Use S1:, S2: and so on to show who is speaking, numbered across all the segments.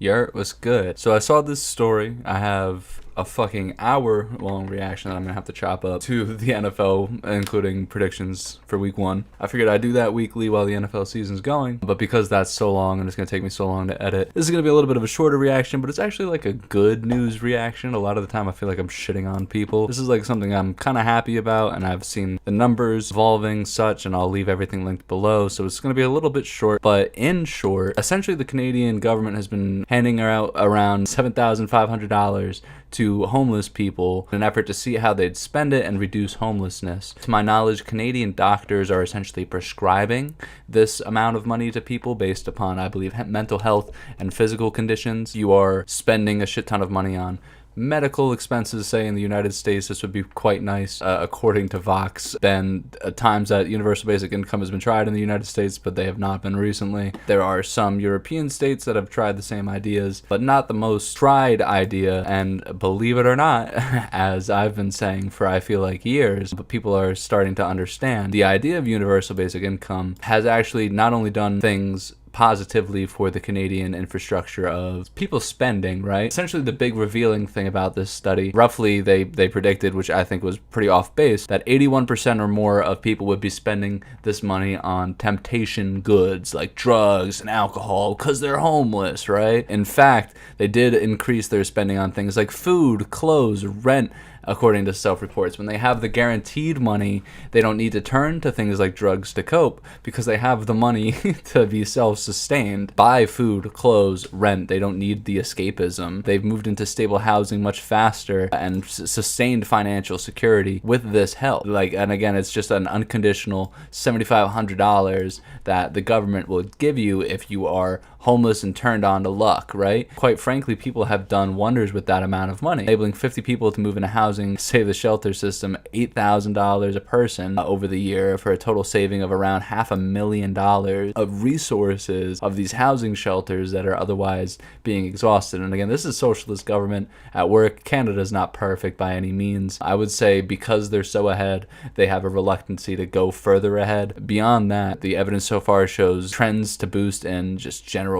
S1: Yurt was good. So I saw this story. I have a fucking hour-long reaction that I'm gonna have to chop up to the NFL, including predictions for week 1. I figured I'd do that weekly while the NFL season's going, but because that's so long and it's gonna take me so long to edit, this is gonna be a little bit of a shorter reaction, but it's actually like a good news reaction. A lot of the time I feel like I'm shitting on people. This is like something I'm kind of happy about, and I've seen the numbers evolving such, and I'll leave everything linked below, so it's gonna be a little bit short. But in short, essentially the Canadian government has been handing out around $7,500 to homeless people in an effort to see how they'd spend it and reduce homelessness. To my knowledge, Canadian doctors are essentially prescribing this amount of money to people based upon, I believe, mental health and physical conditions. You are spending a shit ton of money on medical expenses. Say in the United States, this would be quite nice, according to Vox. Been times that universal basic income has been tried in the United States, but they have not been recently. There are some European states that have tried the same ideas, but not the most tried idea. And believe it or not, as I've been saying for I feel like years, but people are starting to understand, the idea of universal basic income has actually not only done things positively for the Canadian infrastructure of people spending, right? Essentially the big revealing thing about this study, roughly they predicted, which I think was pretty off base, that 81% or more of people would be spending this money on temptation goods like drugs and alcohol because they're homeless, right? In fact, they did increase their spending on things like food, clothes, rent, according to self-reports. When they have the guaranteed money, they don't need to turn to things like drugs to cope because they have the money to be self-sustained, buy food, clothes, rent. They don't need the escapism. They've moved into stable housing much faster and sustained financial security with this help. And again, it's just an unconditional $7,500 that the government will give you if you are homeless and turned on to luck, right? Quite frankly, people have done wonders with that amount of money, enabling 50 people to move into housing, save the shelter system $8,000 a person over the year for a total saving of around $500,000 of resources of these housing shelters that are otherwise being exhausted. And again, this is socialist government at work. Canada's not perfect by any means. I would say because they're so ahead, they have a reluctancy to go further ahead. Beyond that, the evidence so far shows trends to boost in just general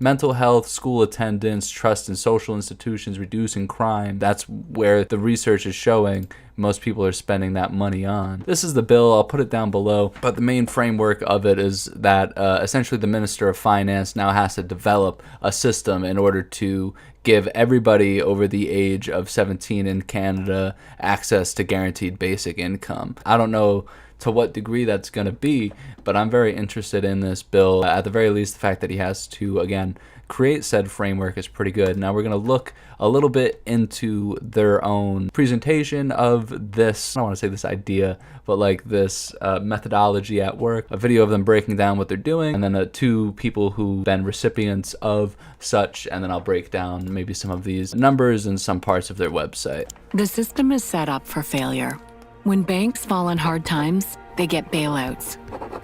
S1: mental health, school attendance, trust in social institutions, reducing crime. That's where the research is showing most people are spending that money on. This is the bill. I'll put it down below. But the main framework of it is that essentially the Minister of Finance now has to develop a system in order to give everybody over the age of 17 in Canada access to guaranteed basic income. I don't know to what degree that's going to be, but I'm very interested in this bill. At the very least, the fact that he has to, again, create said framework is pretty good. Now we're going to look a little bit into their own presentation of this, I don't want to say this idea, but like this methodology at work, a video of them breaking down what they're doing, and then two people who've been recipients of such, and then I'll break down maybe some of these numbers and some parts of their website.
S2: The system is set up for failure. When banks fall on hard times, they get bailouts.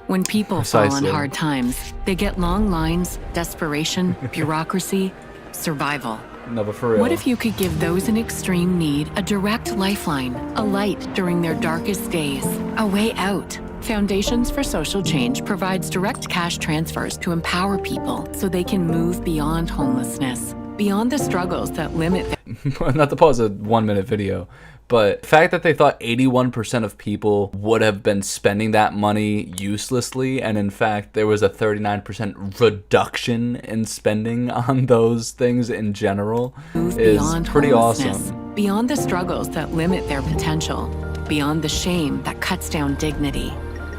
S2: When people fall on hard times, they get long lines, desperation, bureaucracy, survival.
S1: No, but for real.
S2: What if you could give those in extreme need a direct lifeline, a light during their darkest days, a way out? Foundations for Social Change provides direct cash transfers to empower people so they can move beyond homelessness, beyond the struggles that limit them.
S1: Not to pause a 1-minute video, but the fact that they thought 81% of people would have been spending that money uselessly, and in fact there was a 39% reduction in spending on those things in general, is pretty awesome.
S2: Beyond the struggles that limit their potential, beyond the shame that cuts down dignity.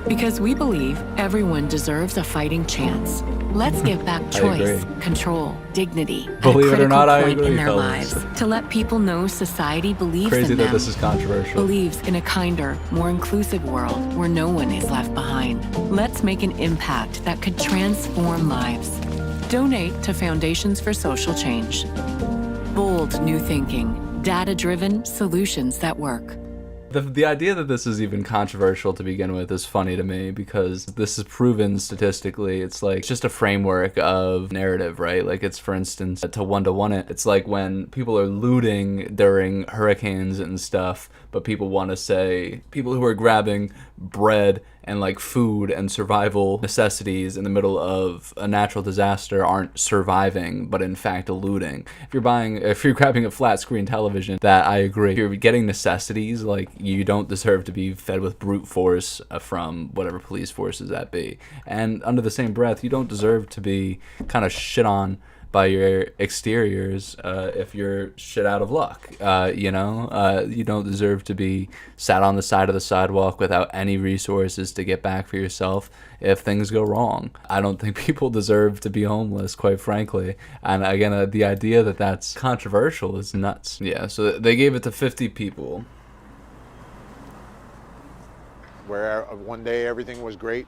S2: Because we believe everyone deserves a fighting chance. Let's give back choice, control, dignity,
S1: believe it or not, I agree,
S2: in their lives to let people know society believes
S1: crazy
S2: in them.
S1: That this is controversial.
S2: Believes in a kinder, more inclusive world where no one is left behind. Let's make an impact that could transform lives. Donate to Foundations for Social Change. Bold new thinking, data-driven solutions that work.
S1: The idea that this is even controversial to begin with is funny to me because this is proven statistically. It's like just a framework of narrative, right? Like it's, for instance, to one-to-one it. It's like when people are looting during hurricanes and stuff, but people want to say people who are grabbing bread and like food and survival necessities in the middle of a natural disaster aren't surviving, but in fact looting. If you're grabbing a flat screen television, that I agree. If you're getting necessities, like, you don't deserve to be fed with brute force from whatever police forces that be. And under the same breath, you don't deserve to be kind of shit on by your exteriors if you're shit out of luck. You don't deserve to be sat on the side of the sidewalk without any resources to get back for yourself if things go wrong. I don't think people deserve to be homeless, quite frankly. And again, the idea that that's controversial is nuts. Yeah, so they gave it to 50 people.
S3: Where one day everything was great,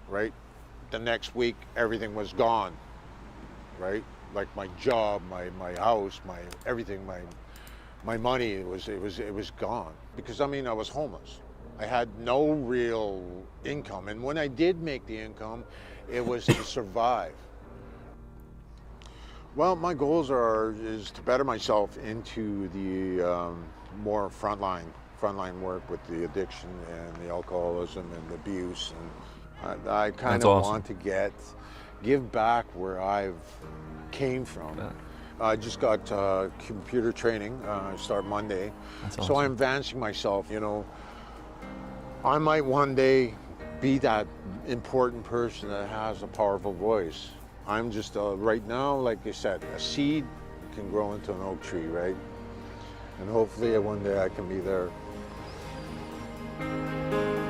S3: right? The next week everything was gone. Right, like my job, my house, my everything, my money, it was gone, because I was homeless. I had no real income, and when I did make the income, it was to survive. Well, my goals is to better myself into the more frontline work with the addiction and the alcoholism and the abuse, and I kind of want to give back where I've came from. Yeah. I just got computer training, start Monday. That's awesome. So I'm advancing myself, I might one day be that important person that has a powerful voice. I'm just, right now, like I said, a seed can grow into an oak tree, right? And hopefully one day I can be there.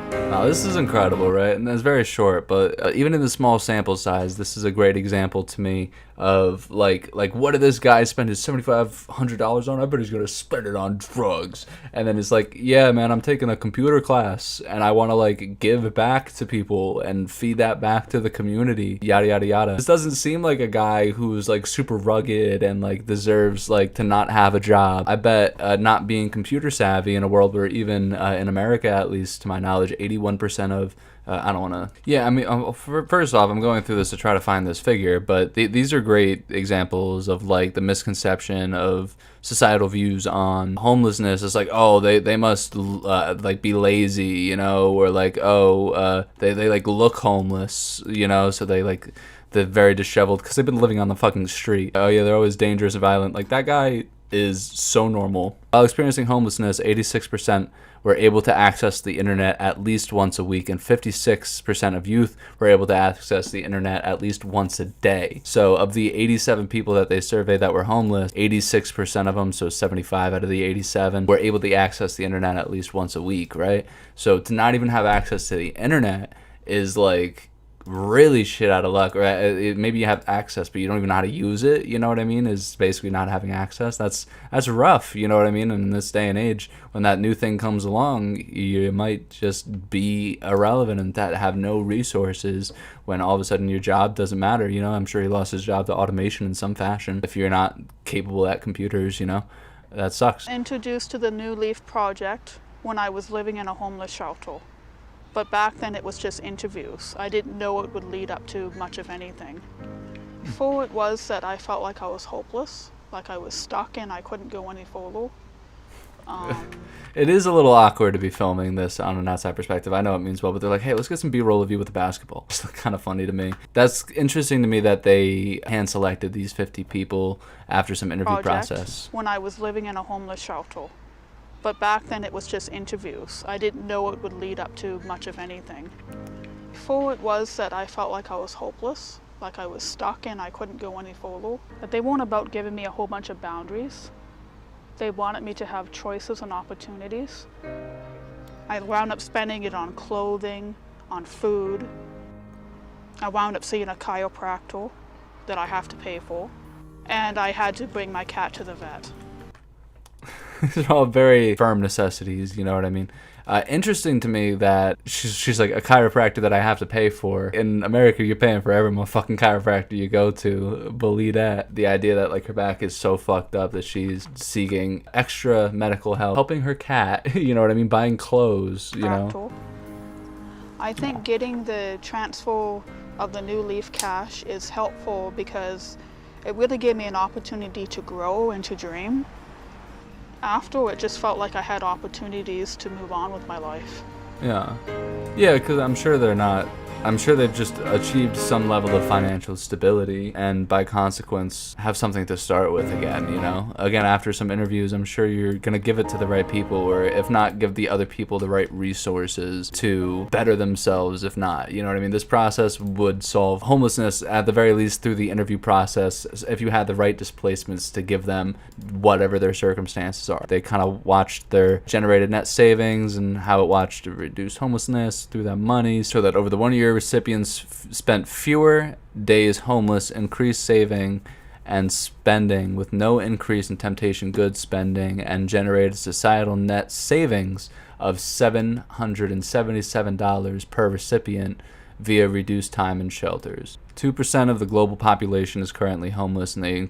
S1: Now, this is incredible, right? And it's very short, but even in the small sample size, this is a great example to me of like what did this guy spend his $7,500 on? I bet he's gonna spend it on drugs. And then it's like, yeah, man, I'm taking a computer class and I want to like give back to people and feed that back to the community, yada yada yada. This doesn't seem like a guy who's like super rugged and like deserves like to not have a job. I bet not being computer savvy in a world where even in America, at least to my knowledge, 81% of I don't want to. Yeah, first off, I'm going through this to try to find this figure, but these are great examples of like the misconception of societal views on homelessness. It's like, oh, they must like be lazy, or like, they like look homeless, so they like they're very disheveled because they've been living on the fucking street. Oh yeah, they're always dangerous and violent. Like, that guy is so normal. While experiencing homelessness, 86% were able to access the internet at least once a week, and 56% of youth were able to access the internet at least once a day. So of the 87 people that they surveyed that were homeless, 86% of them, so 75 out of the 87, were able to access the internet at least once a week, right? So to not even have access to the internet is like really shit out of luck, right? Maybe you have access, but you don't even know how to use it. You know what I mean? Is basically not having access. That's rough. You know what I mean? And in this day and age, when that new thing comes along, you might just be irrelevant and that have no resources. When all of a sudden your job doesn't matter. I'm sure he lost his job to automation in some fashion. If you're not capable at computers, that sucks.
S4: Introduced to the New Leaf project when I was living in a homeless shelter. But back then it was just interviews. I didn't know it would lead up to much of anything. Before it was that I felt like I was hopeless, like I was stuck and I couldn't go any further.
S1: It is a little awkward to be filming this on an outside perspective. I know it means well, but they're like, hey, let's get some B-roll of you with the basketball. It's kind of funny to me. That's interesting to me that they hand-selected these 50 people after some interview process.
S4: When I was living in a homeless shelter. But back then it was just interviews. I didn't know it would lead up to much of anything. Before it was that I felt like I was hopeless, like I was stuck and I couldn't go any further. But they weren't about giving me a whole bunch of boundaries. They wanted me to have choices and opportunities. I wound up spending it on clothing, on food. I wound up seeing a chiropractor that I have to pay for. And I had to bring my cat to the vet.
S1: These are all very firm necessities, you know what I mean? Interesting to me that she's like a chiropractor that I have to pay for. In America, you're paying for every motherfucking chiropractor you go to. Believe that. The idea that like her back is so fucked up that she's seeking extra medical help, helping her cat, you know what I mean? Buying clothes, you know?
S4: I think getting the transfer of the New Leaf cash is helpful because it really gave me an opportunity to grow and to dream. After, it just felt like I had opportunities to move on with my life.
S1: Yeah, because I'm sure they're not. I'm sure they've just achieved some level of financial stability and by consequence have something to start with again, you know? Again, after some interviews, I'm sure you're going to give it to the right people, or if not, give the other people the right resources to better themselves, if not. You know what I mean? This process would solve homelessness at the very least through the interview process if you had the right displacements to give them whatever their circumstances are. They kind of watched their generated net savings and how it watched to reduce homelessness through that money, so that over the 1 year recipients spent fewer days homeless, increased saving and spending with no increase in temptation goods spending, and generated societal net savings of $777 per recipient via reduced time in shelters. 2% of the global population is currently homeless, and they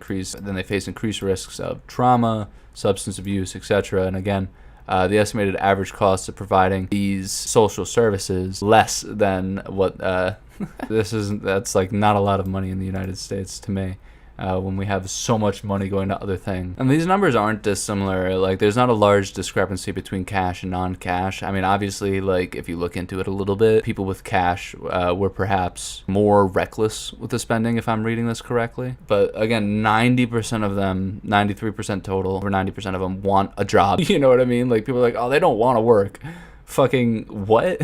S1: face increased risks of trauma, substance abuse, etc. And again, the estimated average cost of providing these social services less than what that's like not a lot of money in the United States to me. When we have so much money going to other things. And these numbers aren't dissimilar. Like, there's not a large discrepancy between cash and non-cash. I mean, obviously, like, if you look into it a little bit, people with cash were perhaps more reckless with the spending, if I'm reading this correctly. But again, 90% of them, 93% total, over 90% of them want a job. You know what I mean? Like, people are like, oh, they don't want to work. Fucking what?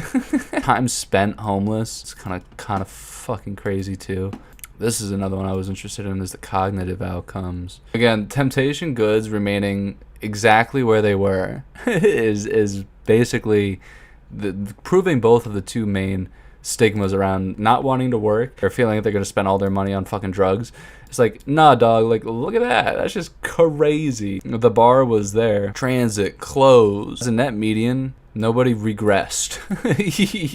S1: Time spent homeless. It's kind of fucking crazy too. This is another one I was interested in, is the cognitive outcomes. Again, temptation goods remaining exactly where they were is basically proving both of the two main stigmas around not wanting to work or feeling like they're going to spend all their money on fucking drugs. It's like, nah, dog, like, look at that. That's just crazy. The bar was there. Transit closed. As a net median, nobody regressed.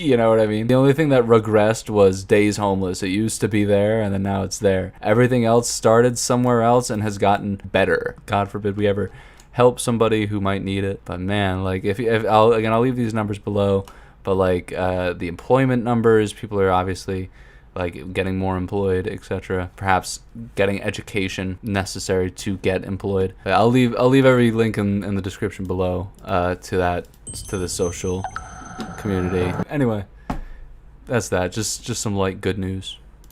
S1: You know what I mean? The only thing that regressed was days homeless. It used to be there, and then now it's there. Everything else started somewhere else and has gotten better. God forbid we ever help somebody who might need it. But man, like, if I'll leave these numbers below. But like the employment numbers, people are obviously like getting more employed, etc. Perhaps getting education necessary to get employed. I'll leave every link in the description below to the social community. Anyway, that's that. Just some light good news.